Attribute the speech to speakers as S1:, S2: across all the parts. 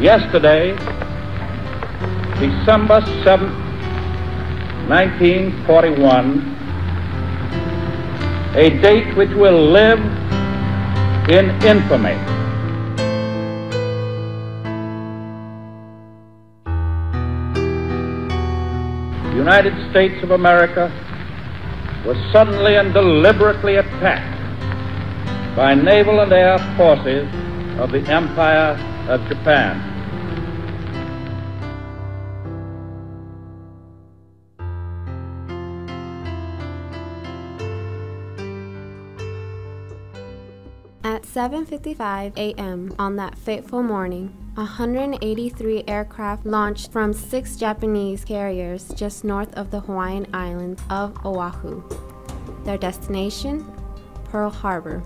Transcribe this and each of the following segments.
S1: Yesterday, December 7th, 1941, a date which will live in infamy. The United States of America was suddenly and deliberately attacked by naval and air forces of the Empire of Japan.
S2: At 7:55 a.m. on that fateful morning, 183 aircraft launched from 6 Japanese carriers just north of the Hawaiian island of Oahu. Their destination? Pearl Harbor.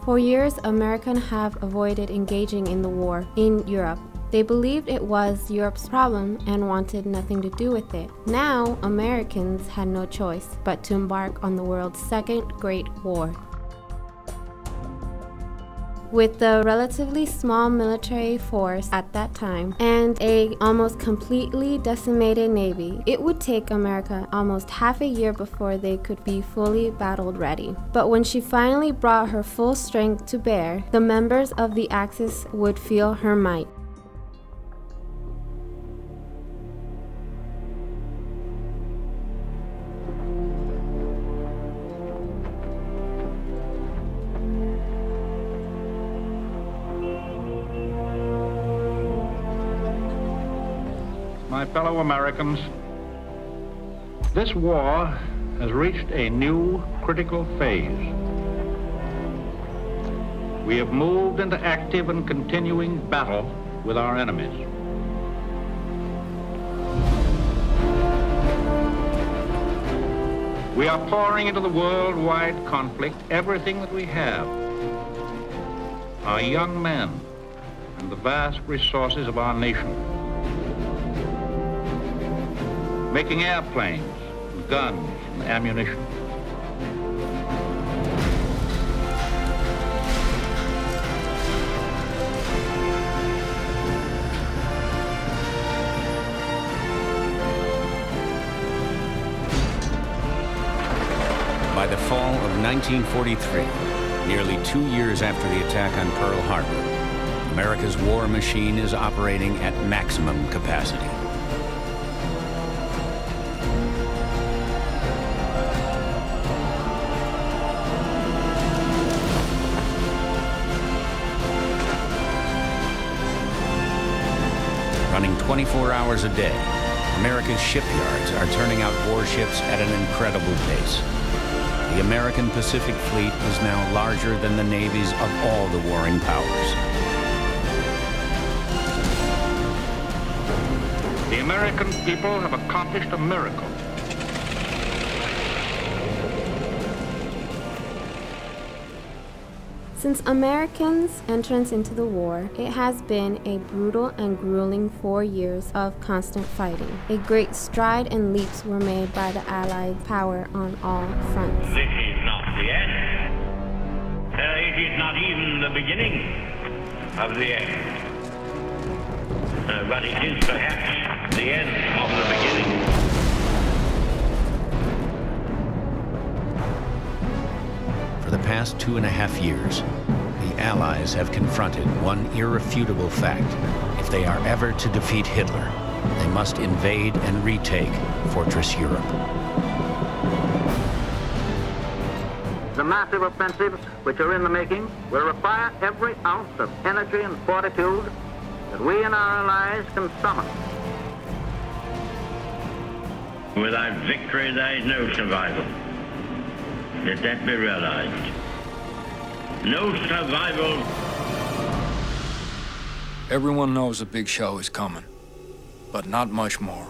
S2: For years, Americans have avoided engaging in the war in Europe. They believed it was Europe's problem and wanted nothing to do with it. Now, Americans had no choice but to embark on the world's second Great War. With the relatively small military force at that time and a almost completely decimated navy, it would take America almost half a year before they could be fully battle ready. But when she finally brought her full strength to bear, the members of the Axis would feel her might.
S1: My fellow Americans, this war has reached a new critical phase. We have moved into active and continuing battle with our enemies. We are pouring into the worldwide conflict everything that we have. Our young men and the vast resources of our nation. Making airplanes, and guns, and ammunition.
S3: By the fall of 1943, nearly 2 years after the attack on Pearl Harbor, America's war machine is operating at maximum capacity. Running 24 hours a day, America's shipyards are turning out warships at an incredible pace. The American Pacific Fleet is now larger than the navies of all the warring powers.
S1: The American people have accomplished a miracle.
S2: Since Americans' entrance into the war, it has been a brutal and grueling 4 years of constant fighting. A great stride and leaps were made by the Allied power on all fronts.
S4: This is not the end. It is not even the beginning of the end. But it is perhaps the end of the beginning.
S3: For the past 2.5 years, the Allies have confronted one irrefutable fact. If they are ever to defeat Hitler, they must invade and retake Fortress Europe.
S5: The massive offensives which are in the making will require every ounce of energy and fortitude that we and our allies can summon.
S4: Without victory, there is no survival. Let that be realized. No survival.
S6: Everyone knows a big show is coming, but not much more.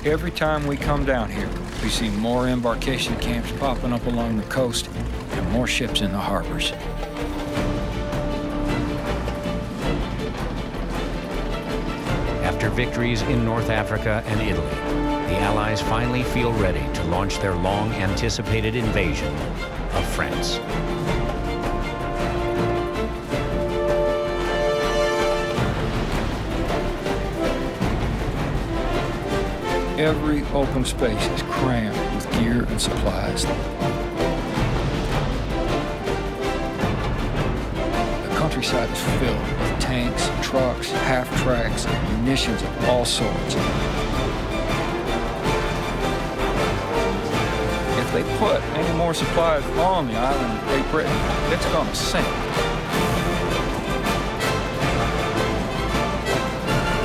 S6: Every time we come down here, we see more embarkation camps popping up along the coast and more ships in the harbors.
S3: After victories in North Africa and Italy, the Allies finally feel ready to launch their long-anticipated invasion of France.
S6: Every open space is crammed with gear and supplies. The countryside is filled with tanks, trucks, half-tracks, and munitions of all sorts. If they put any more supplies on the island of Great Britain, it's gonna sink.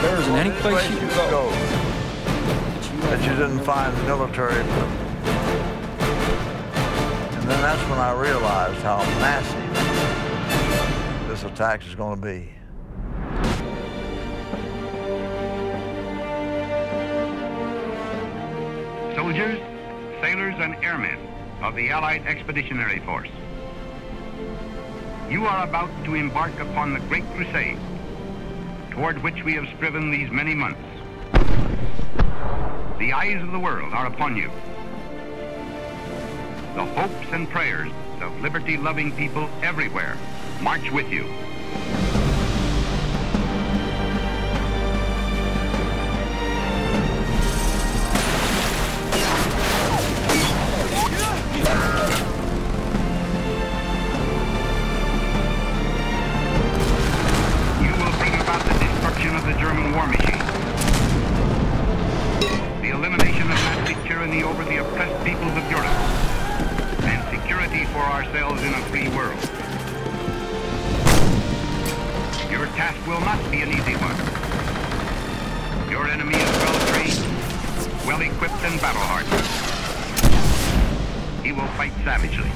S6: There isn't any place you can go
S7: that you didn't find military equipment. And then that's when I realized how massive this attack is going to be.
S8: Soldiers, sailors, and airmen of the Allied Expeditionary Force, you are about to embark upon the great crusade toward which we have striven these many months. The eyes of the world are upon you. The hopes and prayers of liberty-loving people everywhere march with you. You will bring about the destruction of the German war machine. Elimination of Nazi tyranny over the oppressed peoples of Europe, and security for ourselves in a free world. Your task will not be an easy one. Your enemy is well-trained, well-equipped, and battle-hardened. He will fight savagely.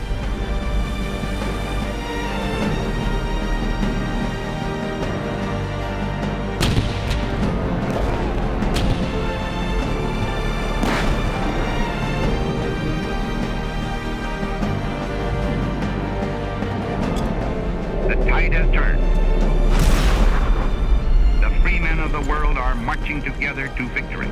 S8: The tide has turned. The free men of the world are marching together to victory.